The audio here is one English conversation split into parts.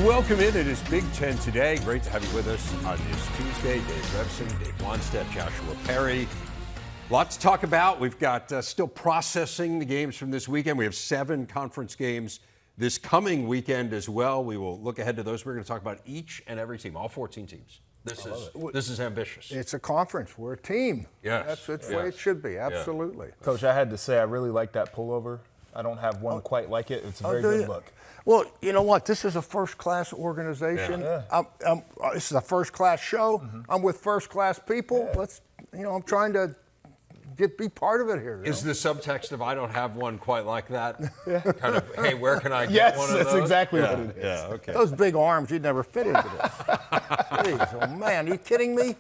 Welcome in. It is Big Ten today. Great to have you with us on this Tuesday. Dave Revson, Dave Wanstead, Joshua Perry. Lots to talk about. We've got still processing the games from this weekend. We have 7 conference games this coming weekend as well. We will look ahead to those. We're going to talk about each and every team, all 14 teams. This is ambitious. It's a conference. We're a team. Yes. That's the way it should be. Absolutely. Yeah. Coach, I had to say I really like that pullover. I don't have one quite like it. It's a very good look. Well, you know what? This is a first-class organization. Yeah. This is a first-class show. Mm-hmm. I'm with first-class people. Yeah. I'm trying to be part of it here. Is the subtext of I don't have one quite like that? Yeah. Kind of, hey, where can I get one of those? Yes, that's exactly what it is. Yeah, okay. Those big arms, you'd never fit into this. Jeez, oh man, are you kidding me?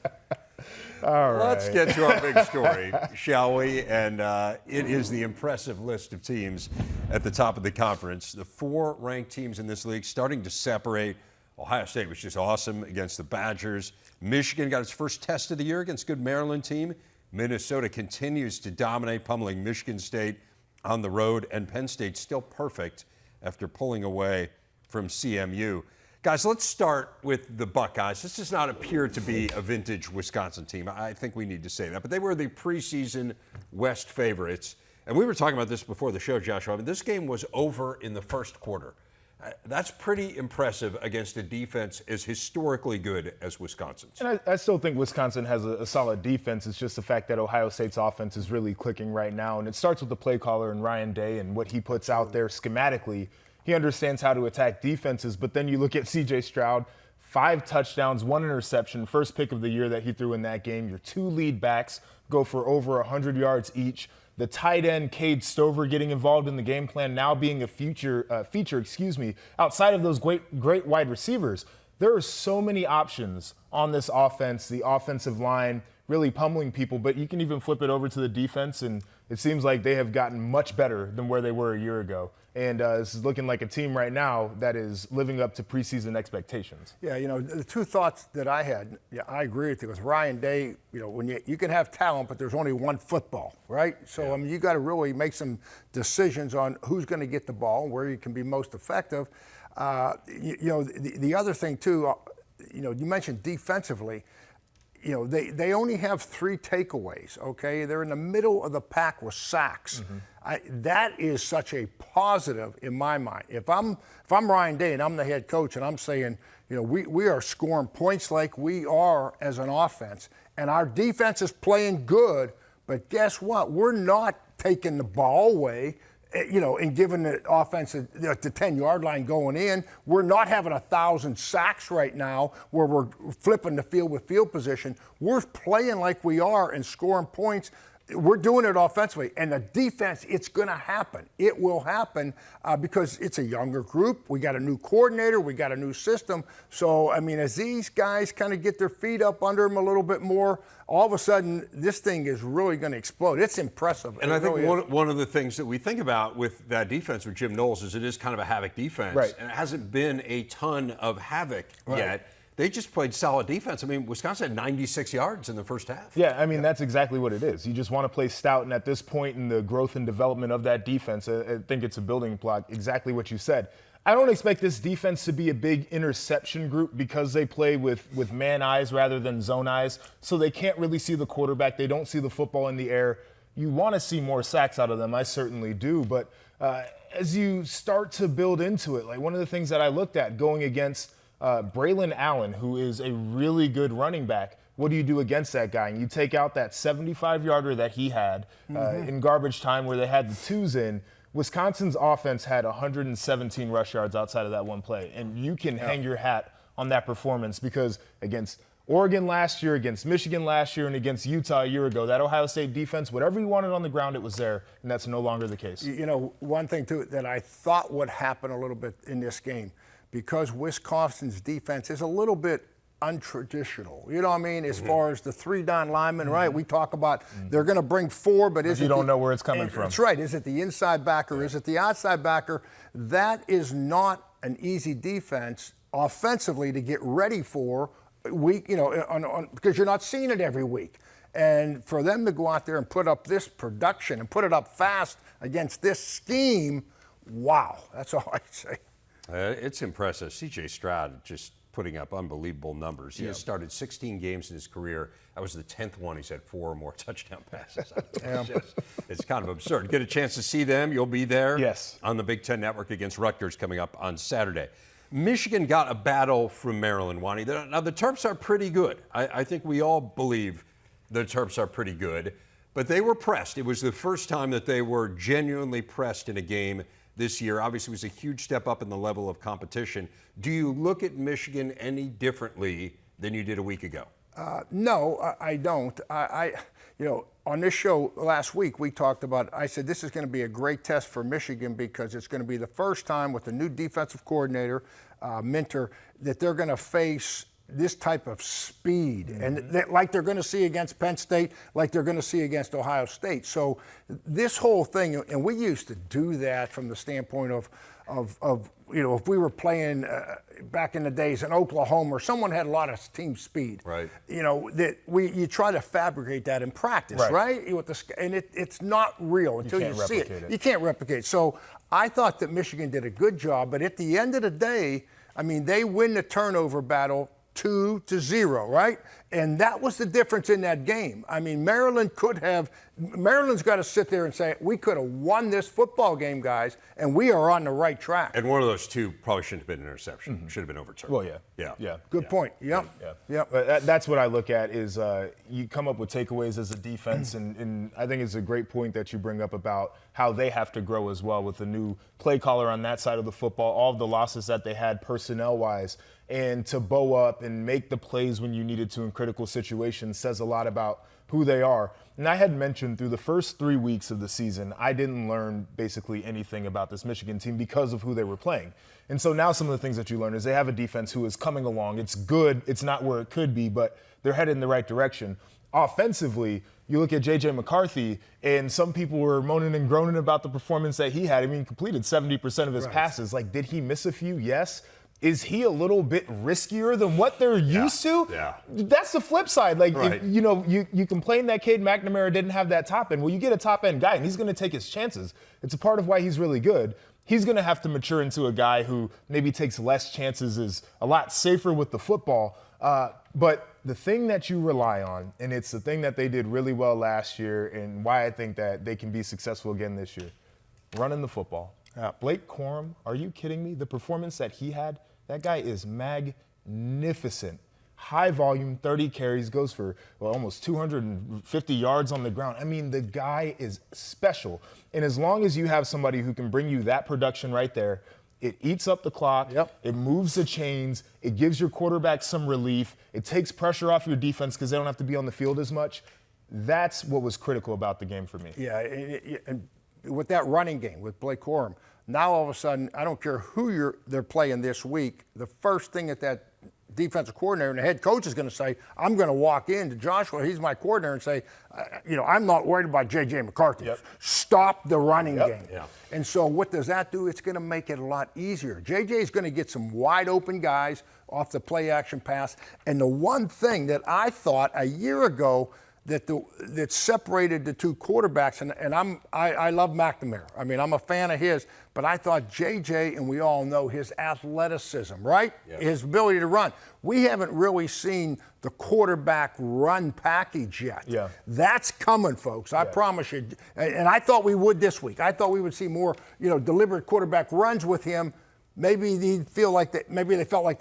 All right. Let's get to our big story, shall we? And it is the impressive list of teams at the top of the conference. The 4 ranked teams in this league starting to separate. Ohio State was just awesome against the Badgers. Michigan got its first test of the year against a good Maryland team. Minnesota continues to dominate, pummeling Michigan State on the road. And Penn State still perfect after pulling away from CMU. Guys, let's start with the Buckeyes. This does not appear to be a vintage Wisconsin team. I think we need to say that. But they were the preseason West favorites. And we were talking about this before the show, Joshua. I mean, this game was over in the first quarter. That's pretty impressive against a defense as historically good as Wisconsin's. And I still think Wisconsin has a solid defense. It's just the fact that Ohio State's offense is really clicking right now. And it starts with the play caller and Ryan Day and what he puts out there schematically. He understands how to attack defenses, but then you look at C.J. Stroud, 5 touchdowns, 1 interception, first pick of the year that he threw in that game. Your 2 lead backs go for over 100 yards each. The tight end, Cade Stover, getting involved in the game plan, now being a feature, outside of those great wide receivers. There are so many options on this offense, the offensive line really pummeling people, but you can even flip it over to the defense, and it seems like they have gotten much better than where they were a year ago. And this is looking like a team right now that is living up to preseason expectations. Yeah, the 2 thoughts that I had, I agree with you. With Ryan Day, when you can have talent, but there's only one football, right? So, I mean, you got to really make some decisions on who's going to get the ball and where you can be most effective. The other thing, too, you mentioned defensively. They only have 3 takeaways, okay? They're in the middle of the pack with sacks. Mm-hmm. That is such a positive in my mind. If I'm Ryan Day and I'm the head coach and I'm saying, we are scoring points like we are as an offense, and our defense is playing good, but guess what? We're not taking the ball away. And giving the offense at the 10-yard line going in. We're not having 1,000 sacks right now where we're flipping the field with field position. We're playing like we are and scoring points. We're doing it offensively. And the defense, it's going to happen. It will happen because it's a younger group. We got a new coordinator. We got a new system. So, I mean, as these guys kind of get their feet up under them a little bit more, all of a sudden, this thing is really going to explode. It's impressive. And I think one of the things that we think about with that defense with Jim Knowles is it is kind of a havoc defense. Right. And it hasn't been a ton of havoc yet. They just played solid defense. I mean, Wisconsin had 96 yards in the first half. Yeah, I mean, that's exactly what it is. You just want to play stout, and at this point in the growth and development of that defense, I think it's a building block, exactly what you said. I don't expect this defense to be a big interception group because they play with man eyes rather than zone eyes, so they can't really see the quarterback. They don't see the football in the air. You want to see more sacks out of them. I certainly do, but as you start to build into it, like one of the things that I looked at going against Braylon Allen, who is a really good running back, what do you do against that guy? And you take out that 75-yarder that he had in garbage time where they had the 2s in. Wisconsin's offense had 117 rush yards outside of that one play. And you can hang your hat on that performance because against Oregon last year, against Michigan last year, and against Utah a year ago, that Ohio State defense, whatever you wanted on the ground, it was there, and that's no longer the case. One thing, too, that I thought would happen a little bit in this game, because Wisconsin's defense is a little bit untraditional, you know what I mean, as far as the 3-down linemen, right? We talk about they're going to bring 4, but you don't know where it's coming from. That's right. Is it the inside backer? Is it the outside backer? That is not an easy defense offensively to get ready for because you're not seeing it every week. And for them to go out there and put up this production and put it up fast against this scheme, wow, that's all I'd say. It's impressive. C.J. Stroud just putting up unbelievable numbers. He has started 16 games in his career. That was the 10th one. He's had 4 or more touchdown passes. It's kind of absurd. Get a chance to see them. You'll be there on the Big Ten Network against Rutgers coming up on Saturday. Michigan got a battle from Maryland, Wani. Now, the Terps are pretty good. I think we all believe the Terps are pretty good, but they were pressed. It was the first time that they were genuinely pressed in a game this year. Obviously, it was a huge step up in the level of competition. Do you look at Michigan any differently than you did a week ago? No, I don't. On this show last week, we talked about, I said this is going to be a great test for Michigan because it's going to be the first time with the new defensive coordinator, Minter, that they're going to face this type of speed, and like they're going to see against Penn State, like they're going to see against Ohio State. So this whole thing, and we used to do that from the standpoint of if we were playing back in the days in Oklahoma or someone had a lot of team speed, right? You try to fabricate that in practice, right? It's not real until you see it. You can't replicate it. So I thought that Michigan did a good job, but at the end of the day, I mean, they win the turnover battle 2-0, right? And that was the difference in that game. I mean, Maryland's got to sit there and say, we could have won this football game, guys, and we are on the right track. And one of those two probably shouldn't have been an interception. Should have been overturned. Well, yeah. Good point. Yep. But that's what I look at is you come up with takeaways as a defense, and I think it's a great point that you bring up about how they have to grow as well with the new play caller on that side of the football, all of the losses that they had personnel-wise, and to bow up and make the plays when you needed to in critical situations says a lot about who they are. And I had mentioned through the first 3 weeks of the season, I didn't learn basically anything about this Michigan team because of who they were playing. And so now some of the things that you learn is they have a defense who is coming along. It's good. It's not where it could be, but they're headed in the right direction. Offensively, you look at J.J. McCarthy, and some people were moaning and groaning about the performance that he had. I mean, he completed 70% of his passes. Like, did he miss a few? Yes. Is he a little bit riskier than what they're used to? Yeah. That's the flip side. Like, you complain that Cade McNamara didn't have that top end. Well, you get a top end guy, and he's going to take his chances. It's a part of why he's really good. He's going to have to mature into a guy who maybe takes less chances, is a lot safer with the football. But the thing that you rely on, and it's the thing that they did really well last year and why I think that they can be successful again this year, running the football. Blake Corum, are you kidding me? The performance that he had, that guy is magnificent. High volume, 30 carries, goes for almost 250 yards on the ground. I mean, the guy is special. And as long as you have somebody who can bring you that production right there, it eats up the clock, it moves the chains, it gives your quarterback some relief, it takes pressure off your defense because they don't have to be on the field as much. That's what was critical about the game for me. Yeah, and with that running game with Blake Corum, now all of a sudden, I don't care who they're playing this week, the first thing that defensive coordinator and the head coach is going to say, I'm going to walk in to Joshua, he's my coordinator, and say, I'm not worried about J.J. McCarthy. Stop the running game. And so what does that do? It's going to make it a lot easier. J.J. is going to get some wide open guys off the play action pass. And the one thing that I thought a year ago that separated the two quarterbacks, and I love McNamara. I mean, I'm a fan of his, but I thought J.J., and we all know his athleticism, right? His ability to run. We haven't really seen the quarterback run package yet. That's coming, folks. I promise you. And I thought we would this week. I thought we would see more, deliberate quarterback runs with him. Maybe they felt like they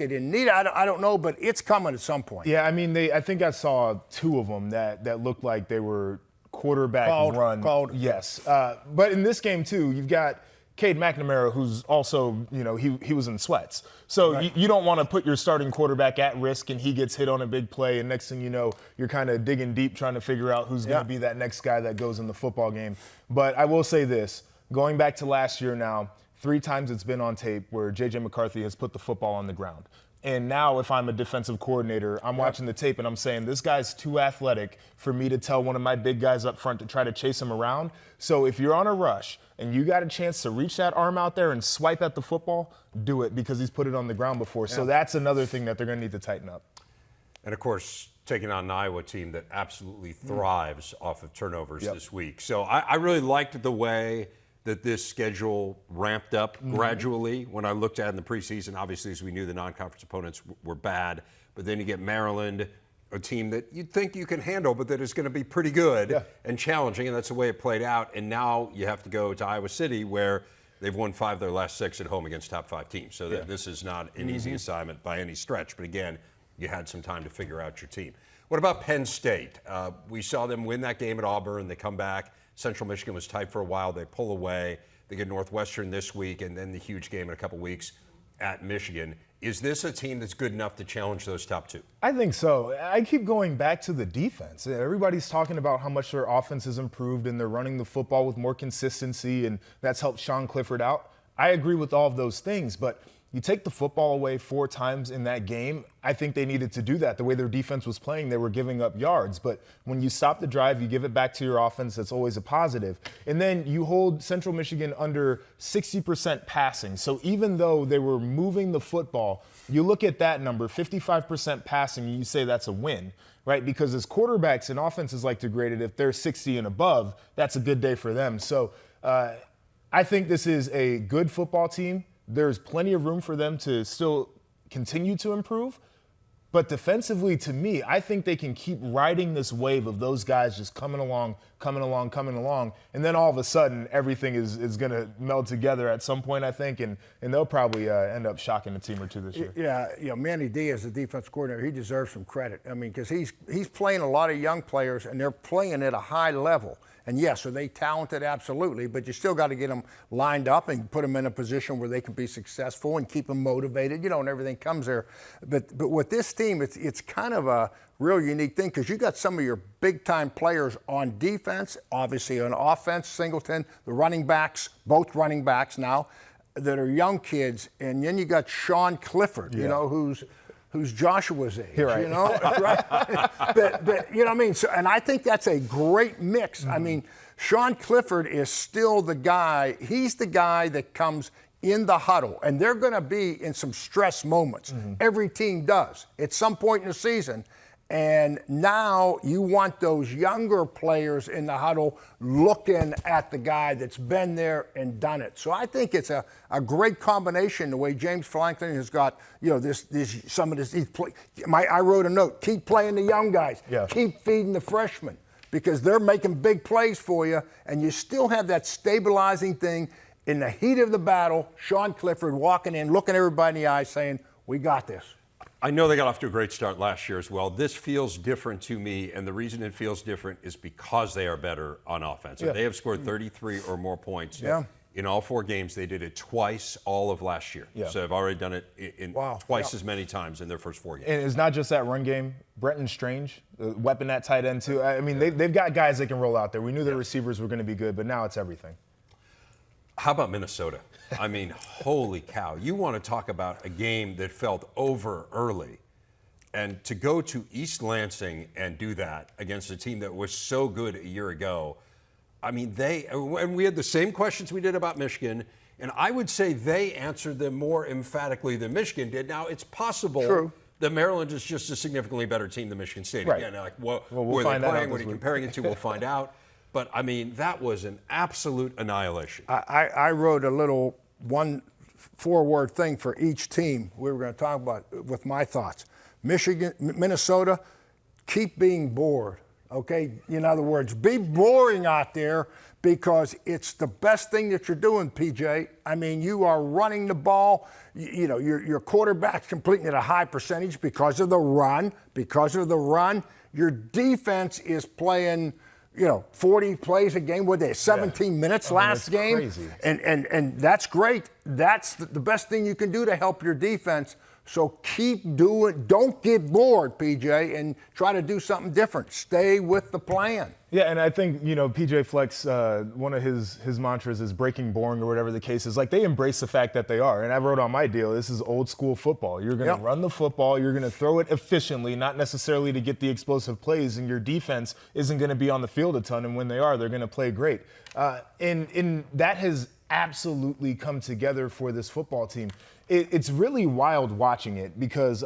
didn't need it. I don't know, but it's coming at some point. Yeah, I mean, I think I saw 2 of them that looked like they were quarterback run. Yes. But in this game, too, you've got Cade McNamara, who's also, he was in sweats. So you don't want to put your starting quarterback at risk and he gets hit on a big play, and next thing you know, you're kind of digging deep trying to figure out who's going to be that next guy that goes in the football game. But I will say this, going back to last year now, 3 times it's been on tape where J.J. McCarthy has put the football on the ground. And now if I'm a defensive coordinator, I'm watching the tape and I'm saying, this guy's too athletic for me to tell one of my big guys up front to try to chase him around. So if you're on a rush and you got a chance to reach that arm out there and swipe at the football, do it because he's put it on the ground before. So that's another thing that they're going to need to tighten up. And, of course, taking on an Iowa team that absolutely thrives off of turnovers this week. So I really liked the way that this schedule ramped up gradually. When I looked at it in the preseason, obviously, as we knew, the non-conference opponents were bad. But then you get Maryland, a team that you'd think you can handle, but that is going to be pretty good and challenging, and that's the way it played out. And now you have to go to Iowa City, where they've won 5 of their last 6 at home against top 5 teams. So this is not an easy assignment by any stretch. But again, you had some time to figure out your team. What about Penn State? We saw them win that game at Auburn. They come back. Central Michigan was tight for a while. They pull away. They get Northwestern this week, and then the huge game in a couple weeks at Michigan. Is this a team that's good enough to challenge those top 2? I think so. I keep going back to the defense. Everybody's talking about how much their offense has improved and they're running the football with more consistency, and that's helped Sean Clifford out. I agree with all of those things, but you take the football away 4 times in that game. I think they needed to do that. The way their defense was playing, they were giving up yards. But when you stop the drive, you give it back to your offense, that's always a positive. And then you hold Central Michigan under 60% passing. So even though they were moving the football, you look at that number, 55% passing, and you say that's a win, right? Because as quarterbacks and offenses like to grade it, if they're 60 and above, that's a good day for them. So I think this is a good football team. There's plenty of room for them to still continue to improve. But defensively, to me, I think they can keep riding this wave of those guys just coming along. And then all of a sudden, everything is going to meld together at some point, I think. And they'll probably end up shocking a team or two this year. Yeah, Manny Diaz, the defense coordinator, he deserves some credit. I mean, because he's playing a lot of young players, and they're playing at a high level. And yes, are they talented? Absolutely. But you still got to get them lined up and put them in a position where they can be successful and keep them motivated, and everything comes there. But with this team, it's kind of a real unique thing, because you got some of your big-time players on defense, obviously on offense, Singleton, the running backs, both running backs now, that are young kids. And then you got Sean Clifford, who's Joshua's age, right. right? but you know what I mean? So, and I think that's a great mix. I mean, Sean Clifford is still the guy. He's the guy that comes in the huddle, and they're going to be in some stress moments. Every team does at some point in the season. And now you want those younger players in the huddle looking at the guy that's been there and done it. So I think it's a great combination, the way James Franklin has got, some of this. I wrote a note, keep playing the young guys, keep feeding the freshmen, because they're making big plays for you, and you still have that stabilizing thing in the heat of the battle. Sean Clifford walking in, looking everybody in the eye, saying, we got this. I know they got off to a great start last year as well. This feels different to me, and the reason it feels different is because they are better on offense. They have scored 33 or more points in all 4 games. They did it twice all of last year. So they've already done it in twice as many times in their first 4 games. And it's not just that run game. Brenton Strange, the weapon at tight end too. I mean, they've got guys that can roll out there. We knew their receivers were going to be good, but now it's everything. How about Minnesota? I mean, holy cow. You want to talk about a game that felt over early. And to go to East Lansing and do that against a team that was so good a year ago, I mean, and we had the same questions we did about Michigan, and I would say they answered them more emphatically than Michigan did. Now, it's possible that Maryland is just a significantly better team than Michigan State. Right. Again, who are they playing? What are you comparing it to? We'll find out. But, I mean, that was an absolute annihilation. I wrote a little 1 4-word thing for each team we were going to talk about with my thoughts. Minnesota, keep being bored, okay? In other words, be boring out there, because it's the best thing that you're doing, PJ. I mean, you are running the ball. Your quarterback's completing at a high percentage because of the run. Your defense is playing 40 plays a game. What, they 17 minutes last game? Crazy. And that's great. That's the best thing you can do to help your defense. So keep doing, don't get bored, PJ, and try to do something different. Stay with the plan. Yeah, and I think, PJ Fleck's, one of his mantras is breaking boring, or whatever the case is. Like, they embrace the fact that they are. And I wrote on my deal, this is old school football. You're going to run the football. You're going to throw it efficiently, not necessarily to get the explosive plays. And your defense isn't going to be on the field a ton. And when they are, they're going to play great. And that has absolutely come together for this football team. It's really wild watching it, because,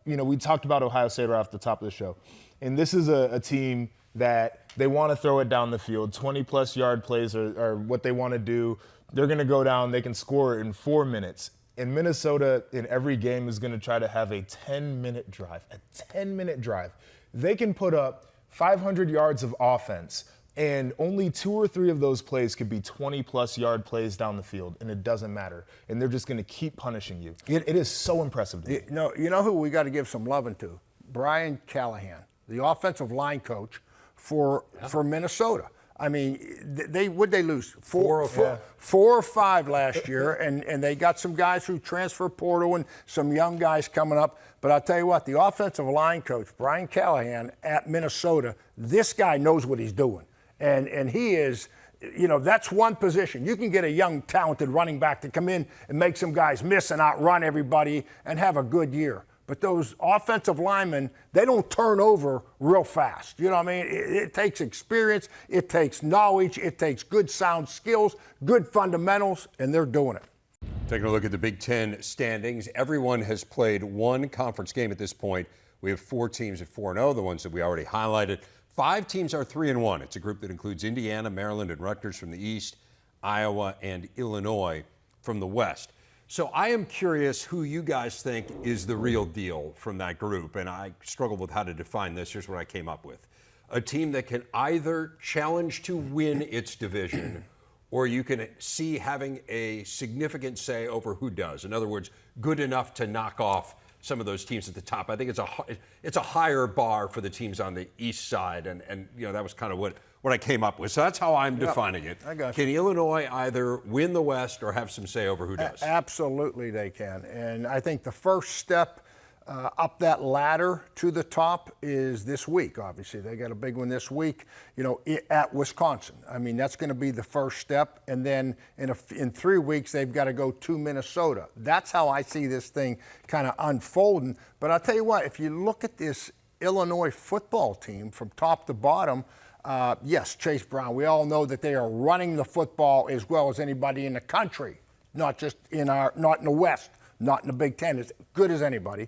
we talked about Ohio State right off the top of the show. And this is a team that they want to throw it down the field. 20-plus yard plays are what they want to do. They're going to go down. They can score in 4 minutes. And Minnesota, in every game, is going to try to have a 10-minute drive. A 10-minute drive. They can put up 500 yards of offense, and only 2 or 3 of those plays could be 20-plus yard plays down the field, and it doesn't matter. And they're just going to keep punishing you. It is so impressive to me. You know who we got to give some loving to? Brian Callahan, the offensive line coach for Minnesota. I mean, would they lose? Four or five last year, and they got some guys who transfer portal and some young guys coming up. But I'll tell you what, the offensive line coach, Brian Callahan at Minnesota, this guy knows what he's doing. And he is, that's one position. You can get a young, talented running back to come in and make some guys miss and outrun everybody and have a good year. But those offensive linemen, they don't turn over real fast. You know what I mean? It takes experience, it takes knowledge, it takes good sound skills, good fundamentals, and they're doing it. Taking a look at the Big Ten standings, everyone has played one conference game at this point. We have 4 teams at 4-0, the ones that we already highlighted. 5 teams are 3-1. It's a group that includes Indiana, Maryland, and Rutgers from the East, Iowa, and Illinois from the West. So I am curious who you guys think is the real deal from that group, and I struggled with how to define this. Here's what I came up with. A team that can either challenge to win its division, or you can see having a significant say over who does. In other words, good enough to knock off some of those teams at the top. I think it's a higher bar for the teams on the east side, and that was kind of what I came up with. So that's how I'm defining it. I got you. Can Illinois either win the West or have some say over who does? Absolutely they can. And I think the first step up that ladder to the top is this week, obviously. They got a big one this week, at Wisconsin. I mean, that's going to be the first step. And then in 3 weeks, they've got to go to Minnesota. That's how I see this thing kind of unfolding. But I'll tell you what, if you look at this Illinois football team from top to bottom, yes, Chase Brown, we all know that they are running the football as well as anybody in the country, not in the West, not in the Big Ten, as good as anybody.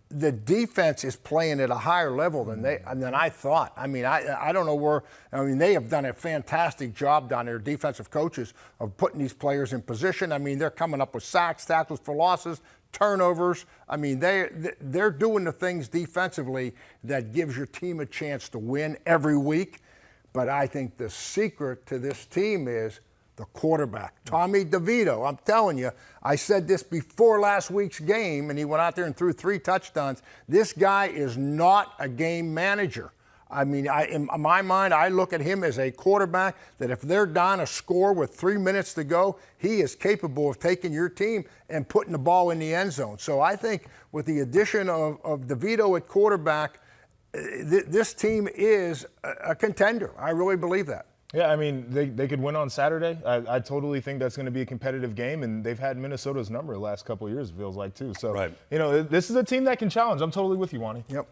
The defense is playing at a higher level than I thought. I mean, I don't know where. I mean, they have done a fantastic job down there, defensive coaches, of putting these players in position. I mean, they're coming up with sacks, tackles for losses, turnovers. I mean, they're doing the things defensively that gives your team a chance to win every week. But I think the secret to this team is the quarterback, Tommy DeVito. I'm telling you, I said this before last week's game, and he went out there and threw 3 touchdowns. This guy is not a game manager. I mean, in my mind, I look at him as a quarterback that if they're down a score with 3 minutes to go, he is capable of taking your team and putting the ball in the end zone. So I think with the addition of DeVito at quarterback, this team is a contender. I really believe that. Yeah, I mean, they could win on Saturday. I totally think that's going to be a competitive game, and they've had Minnesota's number the last couple of years, it feels like, too. So, right. This is a team that can challenge. I'm totally with you, Wani. Yep.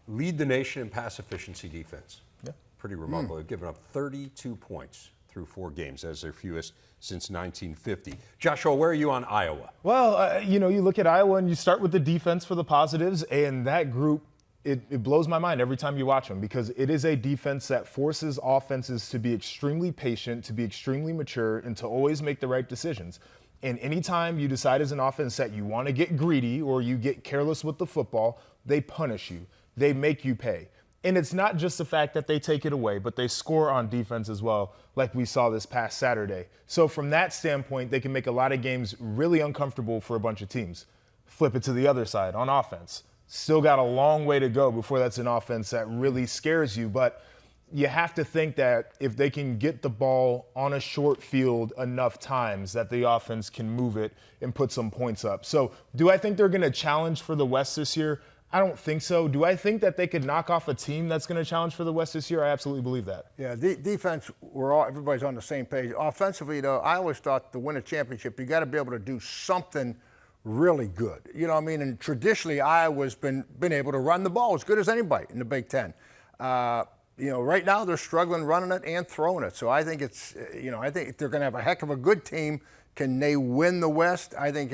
Lead the nation in pass efficiency defense. Yeah. Pretty remarkable. They've given up 32 points through 4 games. That's their fewest since 1950. Joshua, where are you on Iowa? Well, you look at Iowa and you start with the defense for the positives, and that group, it blows my mind every time you watch them because it is a defense that forces offenses to be extremely patient, to be extremely mature, and to always make the right decisions. And anytime you decide as an offense that you want to get greedy or you get careless with the football, they punish you. They make you pay. And it's not just the fact that they take it away, but they score on defense as well, like we saw this past Saturday. So from that standpoint, they can make a lot of games really uncomfortable for a bunch of teams. Flip it to the other side on offense. Still got a long way to go before that's an offense that really scares you. But you have to think that if they can get the ball on a short field enough times that the offense can move it and put some points up. So do I think they're going to challenge for the West this year? I don't think so. Do I think that they could knock off a team that's going to challenge for the West this year? I absolutely believe that. Yeah, defense, everybody's on the same page. Offensively, though, I always thought to win a championship, you got to be able to do something really good. You know what I mean? And traditionally, Iowa's been able to run the ball as good as anybody in the Big Ten. Right now they're struggling running it and throwing it. So I think I think they're going to have a heck of a good team. Can they win the West? I think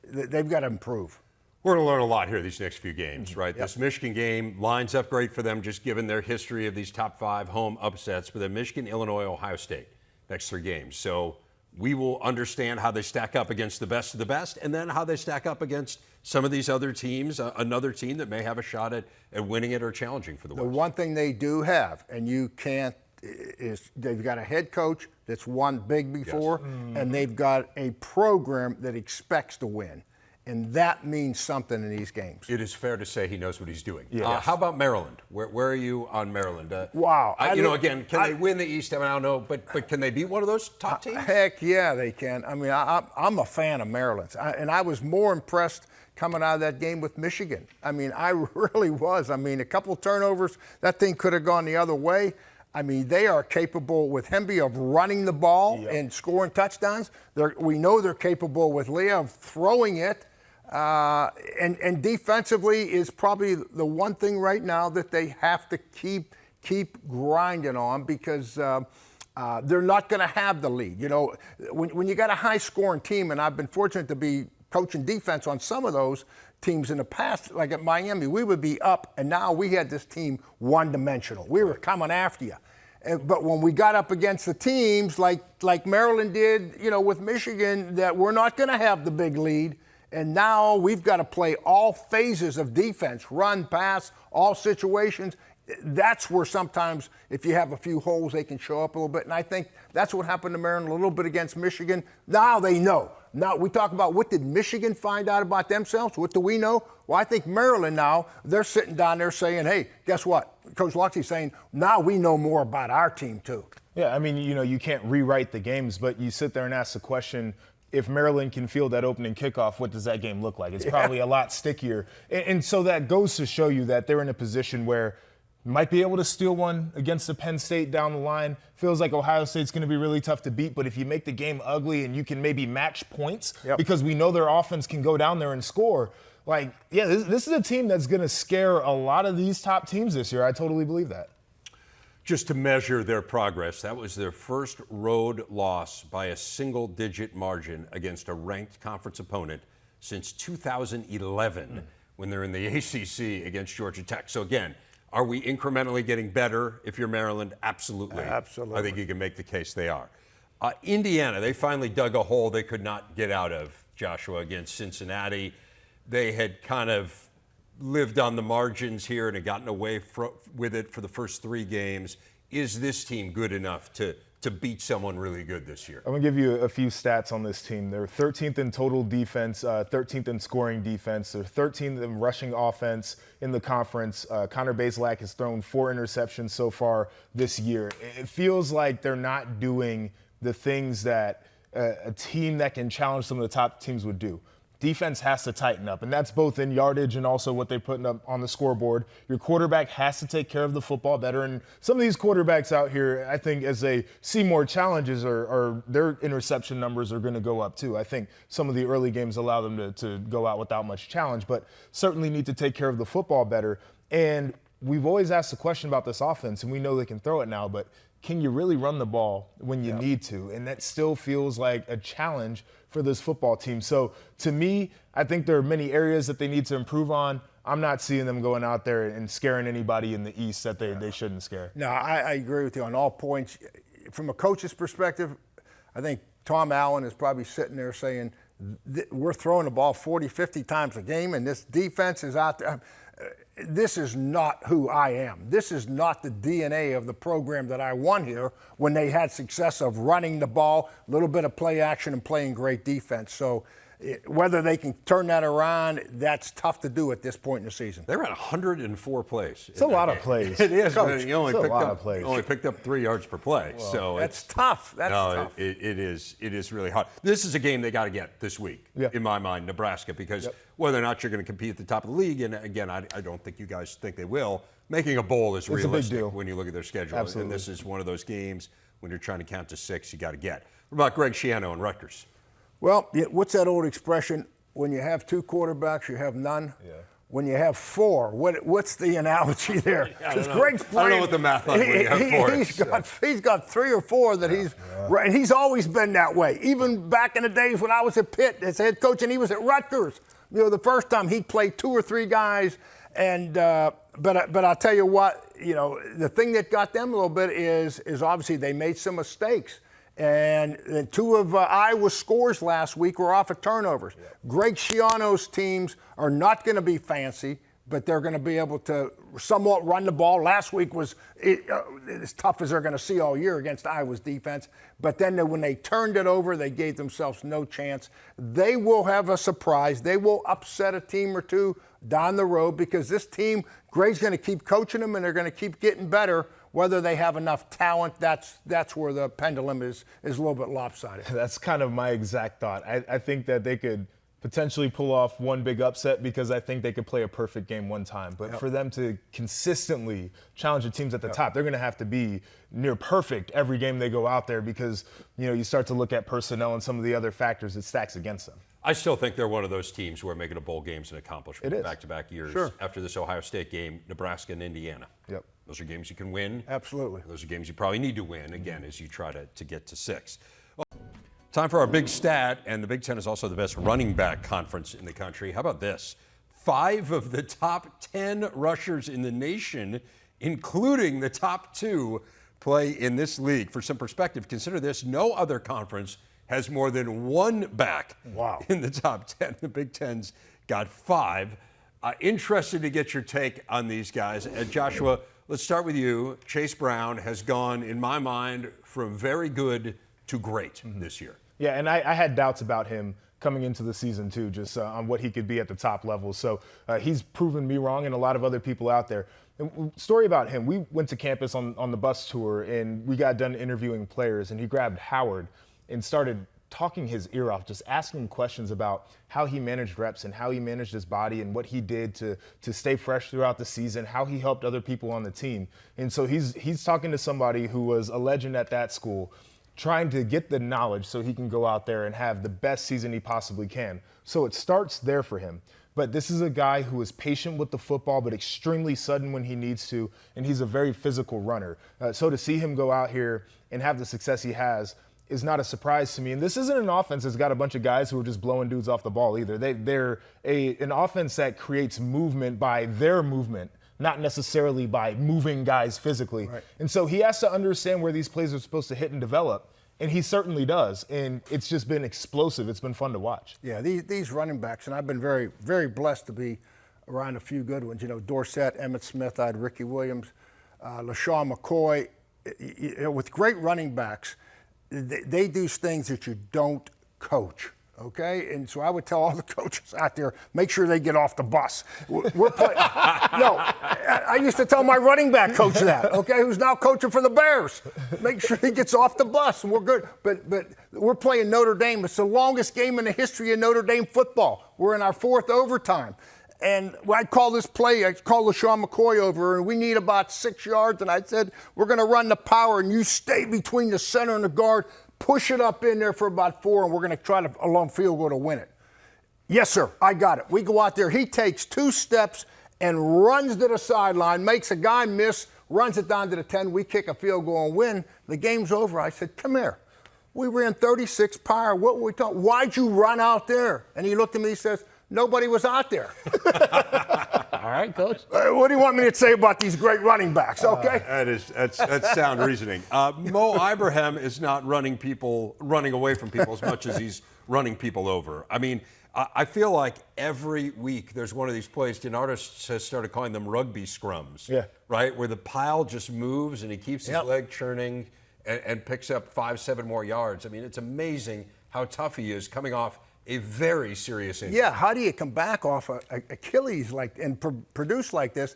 they've got to improve. We're going to learn a lot here these next few games, right? This Michigan game lines up great for them, just given their history of these top 5 home upsets. But then Michigan, Illinois, Ohio State, next 3 games. So we will understand how they stack up against the best of the best, and then how they stack up against some of these other teams, another team that may have a shot at winning it or challenging for the West. The one thing they do have, and you can't, is they've got a head coach that's won big before, and they've got a program that expects to win. And that means something in these games. It is fair to say he knows what he's doing. How about Maryland? Where are you on Maryland? Wow. Again, can they win the East? I mean, I don't know, but can they beat one of those top teams? Heck yeah, they can. I mean, I'm a fan of Maryland's. And I was more impressed coming out of that game with Michigan. I mean, I really was. I mean, a couple turnovers, that thing could have gone the other way. I mean, they are capable with Hemby of running the ball and scoring touchdowns. We know they're capable with Leah of throwing it. And defensively is probably the one thing right now that they have to keep grinding on, because they're not going to have the lead. You know, when you got a high-scoring team, and I've been fortunate to be coaching defense on some of those teams in the past, like at Miami, we would be up, and now we had this team one-dimensional. We were coming after you. But when we got up against the teams like Maryland did, you know, with Michigan, that we're not going to have the big lead. And now we've got to play all phases of defense, run, pass, all situations. That's where sometimes if you have a few holes, they can show up a little bit. And I think that's what happened to Maryland a little bit against Michigan. Now they know. Now we talk about what did Michigan find out about themselves? What do we know? Well, I think Maryland now, they're sitting down there saying, hey, guess what? Coach Luxie's saying, now we know more about our team too. Yeah, I mean, you know, you can't rewrite the games, but you sit there and ask the question, if Maryland can field that opening kickoff, what does that game look like? It's probably a lot stickier. And so that goes to show you that they're in a position where might be able to steal one against the Penn State down the line. Feels like Ohio State's going to be really tough to beat, but if you make the game ugly and you can maybe match points, because we know their offense can go down there and score, like, yeah, this is a team that's going to scare a lot of these top teams this year. I totally believe that. Just to measure their progress, that was their first road loss by a single-digit margin against a ranked conference opponent since 2011 when they're in the ACC against Georgia Tech. So again, are we incrementally getting better if you're Maryland? Absolutely. Absolutely. I think you can make the case they are. Indiana, they finally dug a hole they could not get out of, Joshua, against Cincinnati. They had kind of lived on the margins here and had gotten away with it for the first 3 games. Is this team good enough to beat someone really good this year? I'm going to give you a few stats on this team. They're 13th in total defense, 13th in scoring defense. They're 13th in rushing offense in the conference. Connor Bazelak has thrown 4 interceptions so far this year. It feels like they're not doing the things that a team that can challenge some of the top teams would do. Defense has to tighten up, and that's both in yardage and also what they're putting up on the scoreboard. Your quarterback has to take care of the football better, and some of these quarterbacks out here, I think as they see more challenges, their interception numbers are going to go up too. I think some of the early games allow them to go out without much challenge, but certainly need to take care of the football better. And we've always asked the question about this offense, and we know they can throw it now, but can you really run the ball when you need to? And that still feels like a challenge for this football team. So to me, I think there are many areas that they need to improve on. I'm not seeing them going out there and scaring anybody in the East that they shouldn't scare. No, I agree with you on all points. From a coach's perspective, I think Tom Allen is probably sitting there saying, we're throwing the ball 40, 50 times a game, and this defense is out there. This is not who I am. This is not the DNA of the program that I won here when they had success of running the ball, a little bit of play action, and playing great defense. So whether they can turn that around, that's tough to do at this point in the season. They ran 100 plays. It's a lot of plays. It is. Coach, You only picked up 3 yards per play. Well, so that's tough. That's tough. It is really hard. This is a game they got to get this week, in my mind, Nebraska, because whether or not you're going to compete at the top of the league, and again, I don't think you guys think they will, making a bowl is realistic when you look at their schedule. Absolutely. And this is one of those games when you're trying to count to 6, you got to get. What about Greg Schiano and Rutgers? Well, what's that old expression? When you have 2 quarterbacks, you have none. Yeah. When you have 4, what's the analogy there? Because Greg's playing. I don't know what the math on when you have 4 he's got 3 or 4 that and he's always been that way. Even back in the days when I was at Pitt as head coach and he was at Rutgers. The first time he played 2 or 3 guys, and but I'll tell you what, the thing that got them a little bit is obviously they made some mistakes. And 2 of Iowa's scores last week were off of turnovers. Yep. Greg Schiano's teams are not going to be fancy, but they're going to be able to somewhat run the ball. Last week was as tough as they're going to see all year against Iowa's defense. But then when they turned it over, they gave themselves no chance. They will have a surprise. They will upset a team or 2 down the road because this team, Greg's going to keep coaching them, and they're going to keep getting better. Whether they have enough talent, that's where the pendulum is a little bit lopsided. That's kind of my exact thought. I think that they could potentially pull off one big upset because I think they could play a perfect game one time. But for them to consistently challenge the teams at the top, they're going to have to be near perfect every game they go out there because, you start to look at personnel and some of the other factors that stacks against them. I still think they're one of those teams who are making a bowl game's an accomplishment back-to-back years. Sure. After this Ohio State game, Nebraska and Indiana. Yep. Those are games you can win. Absolutely. Those are games you probably need to win, again, as you try to get to 6. Well, time for our big stat, and the Big Ten is also the best running back conference in the country. How about this? 5 of the top 10 rushers in the nation, including the top 2, play in this league. For some perspective, consider this. No other conference has more than 1 back in the top 10. The Big Ten's got 5. Interested to get your take on these guys. Joshua, let's start with you. Chase Brown has gone, in my mind, from very good to great this year. Yeah, and I had doubts about him coming into the season, too, just on what he could be at the top level. So he's proven me wrong and a lot of other people out there. Story about him, we went to campus on the bus tour, and we got done interviewing players, and he grabbed Howard and started talking his ear off, just asking him questions about how he managed reps and how he managed his body and what he did to stay fresh throughout the season, how he helped other people on the team. And so he's talking to somebody who was a legend at that school, trying to get the knowledge so he can go out there and have the best season he possibly can. So it starts there for him. But this is a guy who is patient with the football, but extremely sudden when he needs to, and he's a very physical runner. So to see him go out here and have the success he has is not a surprise to me. And this isn't an offense that's got a bunch of guys who are just blowing dudes off the ball either. They're an offense that creates movement by their movement, not necessarily by moving guys physically. Right. And so he has to understand where these plays are supposed to hit and develop. And he certainly does. And it's just been explosive. It's been fun to watch. Yeah, these running backs, and I've been very, very blessed to be around a few good ones. Dorsett, Emmitt Smith, I had Ricky Williams, LaShawn McCoy. With great running backs, they do things that you don't coach, okay? And so I would tell all the coaches out there, make sure they get off the bus. We're playing. No, I used to tell my running back coach that, okay, who's now coaching for the Bears. Make sure he gets off the bus, and we're good. But we're playing Notre Dame. It's the longest game in the history of Notre Dame football. We're in our 4th overtime. And I call this play, I call LaShawn McCoy over, and we need about 6 yards. And I said, we're going to run the power, and you stay between the center and the guard, push it up in there for about 4, and we're going to try to, a long field goal to win it. Yes, sir, I got it. We go out there. He takes 2 steps and runs to the sideline, makes a guy miss, runs it down to the 10. We kick a field goal and win. The game's over. I said, come here. We ran 36 power. What were we talking? Why'd you run out there? And he looked at me and says, nobody was out there. All right, Coach. What do you want me to say about these great running backs, okay? That's sound reasoning. Mo Ibrahim is not running away from people as much as he's running people over. I mean, I feel like every week there's one of these plays. DeNardis has started calling them rugby scrums, right? Where the pile just moves and he keeps his leg churning and picks up 5-7 more yards. I mean, it's amazing how tough he is coming off a very serious injury. Yeah, how do you come back off Achilles and produce like this?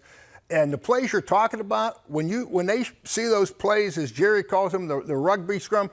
And the plays you're talking about, when they see those plays, as Jerry calls them, the rugby scrum,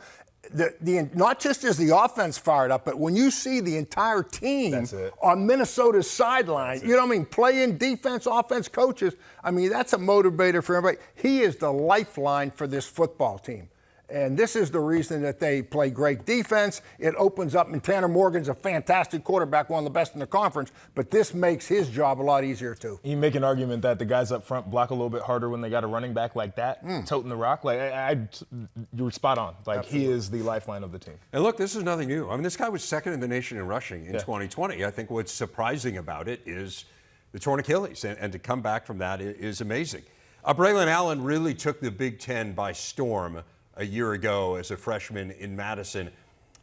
not just is the offense fired up, but when you see the entire team on Minnesota's sideline, you know what I mean, playing defense, offense coaches, I mean, that's a motivator for everybody. He is the lifeline for this football team. And this is the reason that they play great defense. It opens up, and Tanner Morgan's a fantastic quarterback, one of the best in the conference, but this makes his job a lot easier too. You make an argument that the guys up front block a little bit harder when they got a running back like that, toting the rock. Like, you were spot on. Like, Absolutely. He is the lifeline of the team. And look, this is nothing new. I mean, this guy was second in the nation in rushing in 2020. I think what's surprising about it is the torn Achilles, and to come back from that is amazing. Braylon Allen really took the Big Ten by storm a year ago as a freshman in Madison.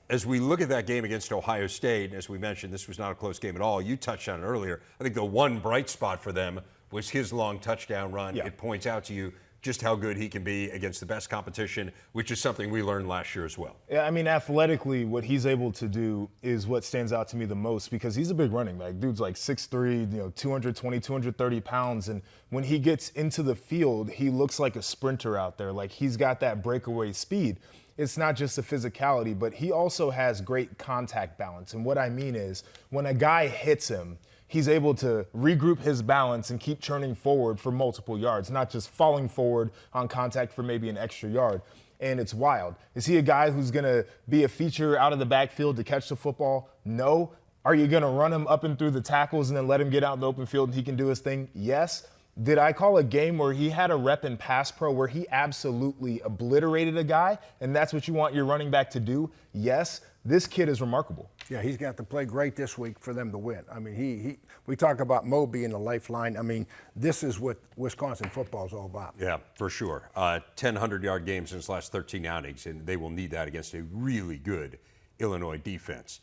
As we look at that game against Ohio State, and as we mentioned, this was not a close game at all. You touched on it earlier. I think the one bright spot for them was his long touchdown run. It points out to you just how good he can be against the best competition, which is something we learned last year as well. Yeah, I mean, athletically, what he's able to do is what stands out to me the most, because he's a big running back. Dude's like 6'3", 220, 230 pounds. And when he gets into the field, he looks like a sprinter out there. Like, he's got that breakaway speed. It's not just the physicality, but he also has great contact balance. And what I mean is, when a guy hits him, he's able to regroup his balance and keep churning forward for multiple yards, not just falling forward on contact for maybe an extra yard. And it's wild. Is he a guy who's going to be a feature out of the backfield to catch the football? No. Are you going to run him up and through the tackles and then let him get out in the open field and he can do his thing? Yes. Did I call a game where he had a rep in pass pro where he absolutely obliterated a guy, and that's what you want your running back to do? Yes. This kid is remarkable. Yeah, he's going to have to play great this week for them to win. I mean, we talk about Mo being the lifeline. I mean, this is what Wisconsin football is all about. Yeah, for sure. 10 100-yard games in his last 13 outings, and they will need that against a really good Illinois defense.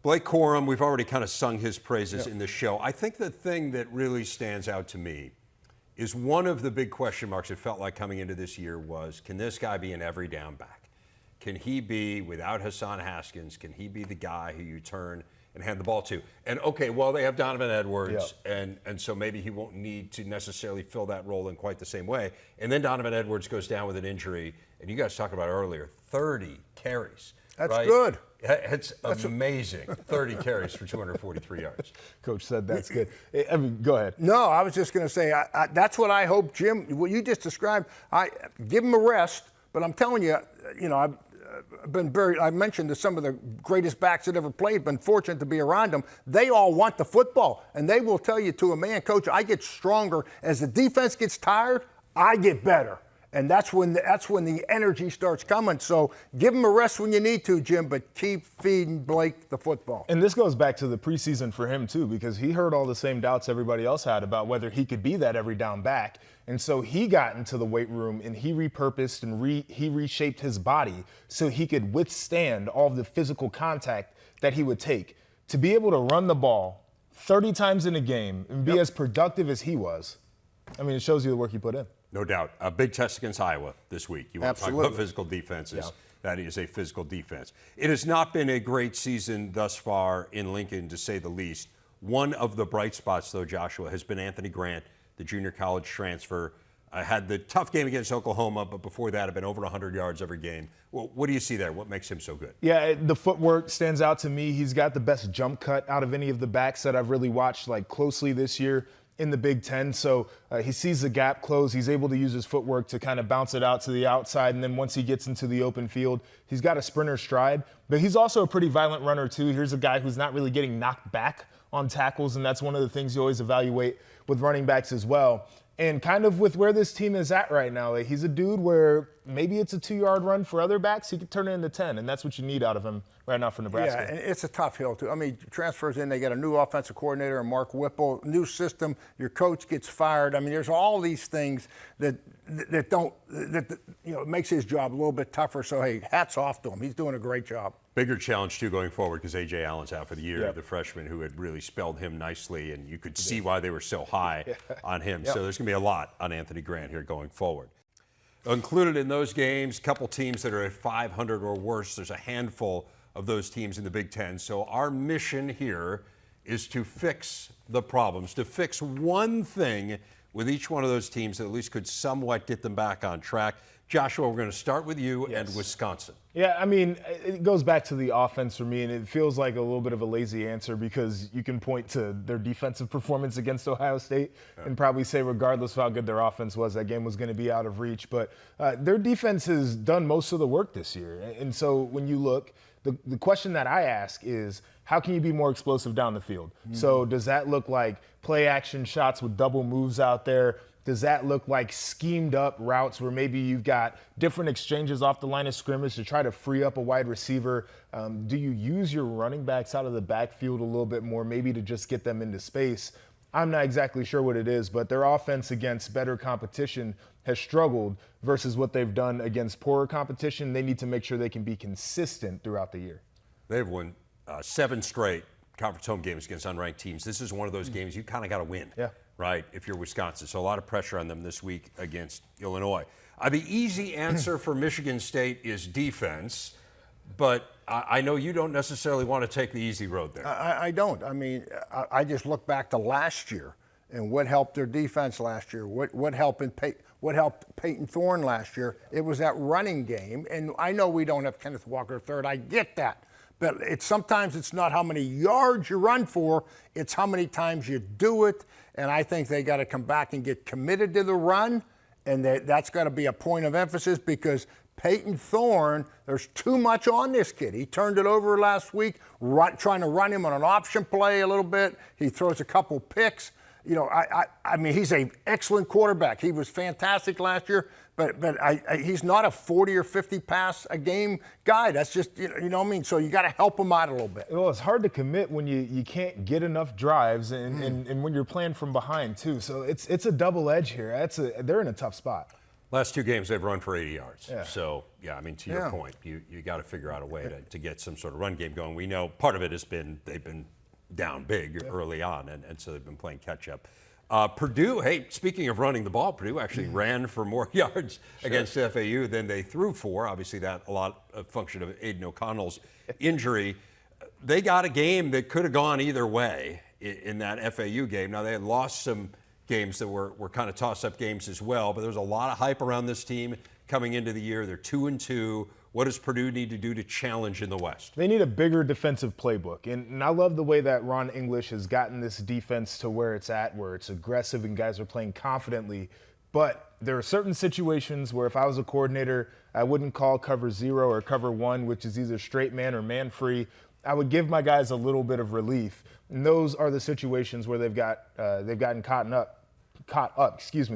Blake Corum, we've already kind of sung his praises in the show. I think the thing that really stands out to me is one of the big question marks it felt like coming into this year was, can this guy be an every down back? Can he be, without Hassan Haskins, can he be the guy who you turn and hand the ball to? And okay, well, they have Donovan Edwards, and so maybe he won't need to necessarily fill that role in quite the same way. And then Donovan Edwards goes down with an injury, and you guys talked about it earlier, 30 carries. That's good. That's amazing. 30 carries for 243 yards. Coach said that's good. I mean, go ahead. No, I was just going to say, that's what I hope, Jim, what you just described, give him a rest, but I'm telling you, I've I mentioned that some of the greatest backs that ever played, been fortunate to be around them. They all want the football, and they will tell you to a man, Coach, I get stronger. As the defense gets tired, I get better. And that's when the energy starts coming. So give him a rest when you need to, Jim, but keep feeding Blake the football. And this goes back to the preseason for him, too, because he heard all the same doubts everybody else had about whether he could be that every down back. And so he got into the weight room and he repurposed and he reshaped his body so he could withstand all of the physical contact that he would take. To be able to run the ball 30 times in a game and be as productive as he was, I mean, it shows you the work he put in. No doubt. A big test against Iowa this week. You want to talk about physical defenses. Yeah. That is a physical defense. It has not been a great season thus far in Lincoln, to say the least. One of the bright spots, though, Joshua, has been Anthony Grant, the junior college transfer. Had the tough game against Oklahoma, but before that had been over 100 yards every game. Well, what do you see there? What makes him so good? Yeah, the footwork stands out to me. He's got the best jump cut out of any of the backs that I've really watched closely this year in the Big Ten. So he sees the gap close. He's able to use his footwork to kind of bounce it out to the outside. And then once he gets into the open field, he's got a sprinter stride. But he's also a pretty violent runner, too. Here's a guy who's not really getting knocked back on tackles. And that's one of the things you always evaluate with running backs as well. And kind of with where this team is at right now, he's a dude where maybe it's a 2-yard run for other backs. He could turn it into 10, and that's what you need out of him right now for Nebraska. Yeah, and it's a tough hill, too. I mean, transfers in, they got a new offensive coordinator, Mark Whipple, new system, your coach gets fired. I mean, there's all these things that makes his job a little bit tougher. So, hey, hats off to him. He's doing a great job. Bigger challenge, too, going forward, because A.J. Allen's out for the year, the freshman who had really spelled him nicely, and you could see why they were so high on him. So there's going to be a lot on Anthony Grant here going forward. Included in those games, a couple teams that are at 500 or worse. There's a handful of those teams in the Big Ten. So our mission here is to fix the problems, to fix one thing with each one of those teams that at least could somewhat get them back on track. Joshua, we're going to start with you and Wisconsin. Yeah, I mean, it goes back to the offense for me, and it feels like a little bit of a lazy answer because you can point to their defensive performance against Ohio State and probably say regardless of how good their offense was, that game was going to be out of reach. But their defense has done most of the work this year. And so when you look, the question that I ask is, how can you be more explosive down the field? Mm-hmm. So does that look like play action shots with double moves out there? Does that look like schemed up routes where maybe you've got different exchanges off the line of scrimmage to try to free up a wide receiver? Do you use your running backs out of the backfield a little bit more, maybe to just get them into space? I'm not exactly sure what it is, but their offense against better competition has struggled versus what they've done against poorer competition. They need to make sure they can be consistent throughout the year. They've won 7 straight conference home games against unranked teams. This is one of those games you kind of got to win. Yeah. Right, if you're Wisconsin. So a lot of pressure on them this week against Illinois. The easy answer for Michigan State is defense, but I know you don't necessarily want to take the easy road there. I don't. I mean, I just look back to last year and what helped their defense last year, what helped Peyton Thorne last year. It was that running game, and I know we don't have Kenneth Walker III. I get that. But sometimes it's not how many yards you run for, it's how many times you do it. And I think they got to come back and get committed to the run, and that's got to be a point of emphasis because Peyton Thorne, there's too much on this kid. He turned it over last week, trying to run him on an option play a little bit. He throws a couple picks. You know, I mean, he's an excellent quarterback. He was fantastic last year, but he's not a 40 or 50 pass a game guy. That's just, you know what I mean? So you got to help him out a little bit. Well, it's hard to commit when you can't get enough drives and when you're playing from behind, too. So it's a double edge here. They're in a tough spot. Last 2 games, they've run for 80 yards. Yeah. So, yeah, I mean, to your point, you got to figure out a way to get some sort of run game going. We know part of it has been they've been down big early on, and so they've been playing catch-up. Purdue, hey, speaking of running the ball, Purdue actually ran for more yards against FAU than they threw for. Obviously, that a lot of function of Aiden O'Connell's injury. They got a game that could have gone either way in that FAU game. Now, they had lost some games that were kind of toss-up games as well, but there was a lot of hype around this team coming into the year. They're 2-2. What does Purdue need to do to challenge in the West? They need a bigger defensive playbook. And I love the way that Ron English has gotten this defense to where it's at, where it's aggressive and guys are playing confidently. But there are certain situations where if I was a coordinator, I wouldn't call cover 0 or cover 1, which is either straight man or man free. I would give my guys a little bit of relief. And those are the situations where they've gotten caught up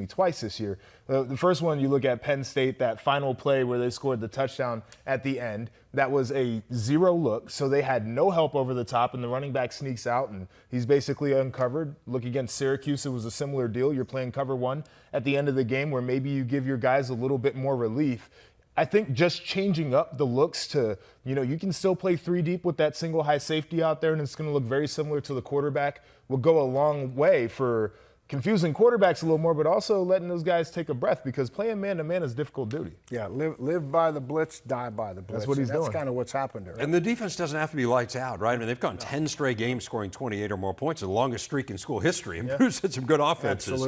twice this year. The first one, you look at Penn State, that final play where they scored the touchdown at the end. That was a 0 look, so they had no help over the top, and the running back sneaks out, and he's basically uncovered. Look against Syracuse, it was a similar deal. You're playing cover 1 at the end of the game where maybe you give your guys a little bit more relief. I think just changing up the looks to, you can still play 3 deep with that single high safety out there, and it's going to look very similar to the quarterback, will go a long way for confusing quarterbacks a little more, but also letting those guys take a breath because playing man-to-man is difficult duty. Yeah, live by the blitz, die by the blitz. That's what he's doing. That's kind of what's happened there. And the defense doesn't have to be lights out, right? I mean, they've gone 10 straight games scoring 28 or more points, the longest streak in school history. And Purdue's had some good offenses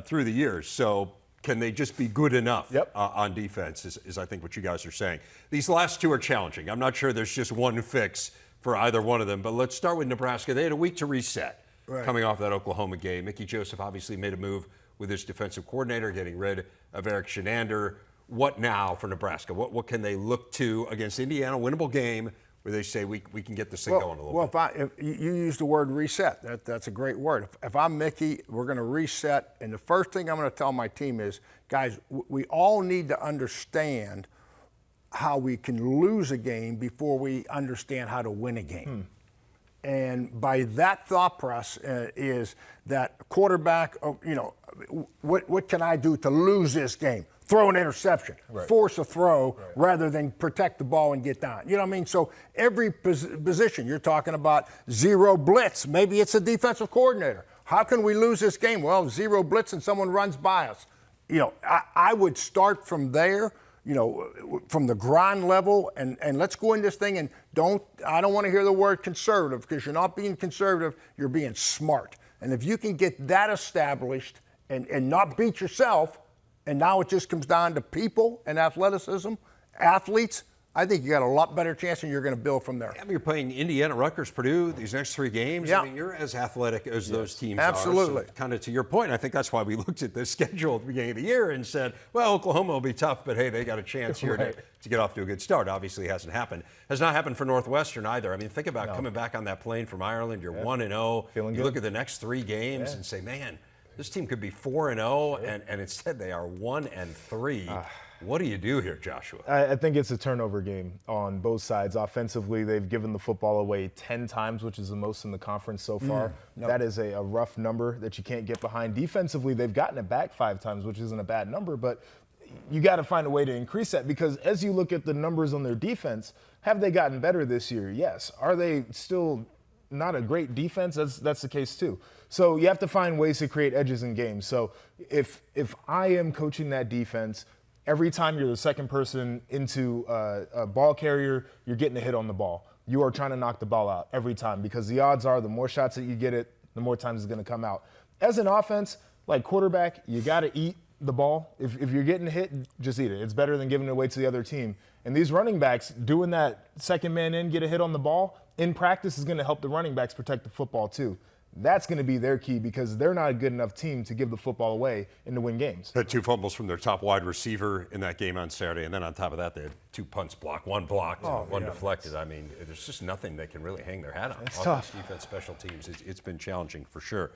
through the years. So can they just be good enough on defense is I think what you guys are saying. These last 2 are challenging. I'm not sure there's just one fix for either one of them, but let's start with Nebraska. They had a week to reset. Right. Coming off that Oklahoma game. Mickey Joseph obviously made a move with his defensive coordinator, getting rid of Eric Shenander. What now for Nebraska? What can they look to against Indiana, winnable game, where they say we can get this thing going a little bit? Well, if you use the word reset, that's a great word. If I'm Mickey, we're going to reset, and the first thing I'm going to tell my team is, guys, we all need to understand how we can lose a game before we understand how to win a game. And by that thought process is that quarterback, what can I do to lose this game? Throw an interception, force a throw rather than protect the ball and get down. You know what I mean? So every position, you're talking about 0 blitz. Maybe it's a defensive coordinator. How can we lose this game? Well, 0 blitz and someone runs by us. I would start from there. From the ground level, and let's go in this thing and I don't want to hear the word conservative because you're not being conservative, you're being smart. And if you can get that established and not beat yourself and now it just comes down to people and athleticism, athletes, I think you got a lot better chance and you're going to build from there. I mean, you're playing Indiana, Rutgers, Purdue, these next 3 games. Yeah. I mean, you're as athletic as those teams Absolutely. are. So kind of to your point, I think that's why we looked at this schedule at the beginning of the year and said, well, Oklahoma will be tough, but hey, they got a chance here to get off to a good start. Obviously, it hasn't happened. Has not happened for Northwestern either. I mean, think about coming back on that plane from Ireland. You're 1-0. Feeling you good. look at the next 3 games and say, man, this team could be 4-0, and instead they are 1-3. What do you do here, Joshua? I think it's a turnover game on both sides. Offensively, they've given the football away 10 times, which is the most in the conference so far. That is a rough number that you can't get behind. Defensively, they've gotten it back 5 times, which isn't a bad number, but you got to find a way to increase that because as you look at the numbers on their defense, have they gotten better this year? Yes. Are they still not a great defense? That's the case too. So you have to find ways to create edges in games. So if I am coaching that defense, every time you're the second person into a ball carrier, you're getting a hit on the ball. You are trying to knock the ball out every time because the odds are the more shots that you get it, the more times it's going to come out. As an offense, like quarterback, you got to eat the ball. If you're getting hit, just eat it. It's better than giving it away to the other team. And these running backs, doing that second man in, get a hit on the ball, in practice is going to help the running backs protect the football too. That's going to be their key because they're not a good enough team to give the football away and to win games. Had 2 fumbles from their top wide receiver in that game on Saturday, and then on top of that, they had 2 punts blocked, 1 blocked, and 1 deflected. I mean, there's just nothing they can really hang their hat on. It's Offense, tough. defense, special teams, it's been challenging for sure.